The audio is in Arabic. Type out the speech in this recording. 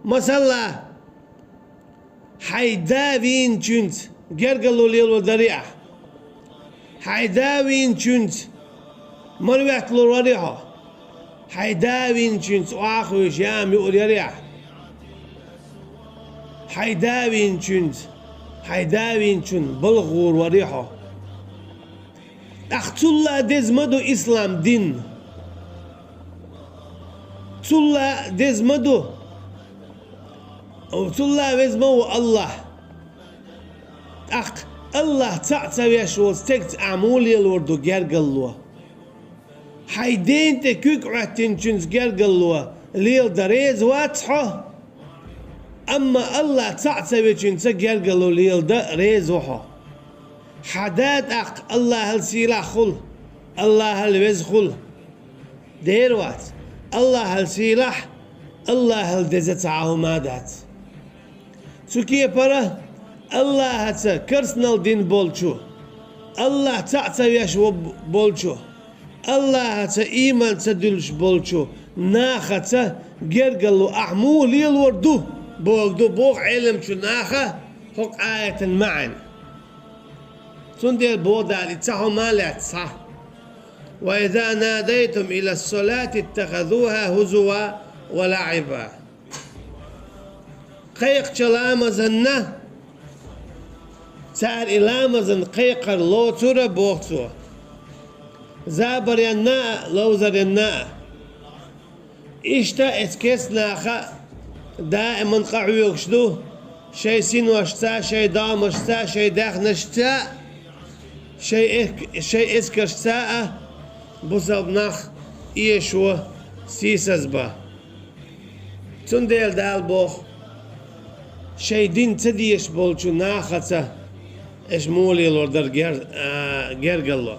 مثلا حيداوين جنت جرجلو ليلو دريعة حيداوين جنت مروحت له ريحة حيداوين جنت واخو جام يقول يريح حيداوين جنت حيداوين جنت بلغور وريحة أختلا دزمدو إسلام دين تلا دزمدو وتلا وزمو الله أخ الله تعتبر شو تكت عمولي الوردو جرجلوا حيدين تكوك عتين جنس جرجلوا ليل دريز واتحه أما الله تعتبر جنس جرجلوا ليل دريز وحه حداد أخ الله هالسيلا خل الله هالوز خل ديروات الله هالسيلاح الله هالدزت عهمادات سوكيه برا الله هتا كرسنال دين بولشو الله تعتويش بولشو الله هتا إيمان تدلش بولشو ناختا جرجلو أحمو ليل وردو بوغدو بوغ علم شو ناخا حق آية معن تندير بودا لتسحو مالات صح وإذا ناديتم إلى الصلاة اتخذوها هزوا ولعبا قيق شلامزنا سار إلامزن قيقر لو تورا بوغتو زابر ينا لوزر ينا إشتا اتكس ناخا دائما قعو يكشدو شي سين واشتا شي دام واشتا شي داخ نشتا شي اسكرشتا بوزب ناخ إيشو سيسزبا تنديل دال بوخ شي دين تديش بولشو ناختا اش مولي لوردر جرجلو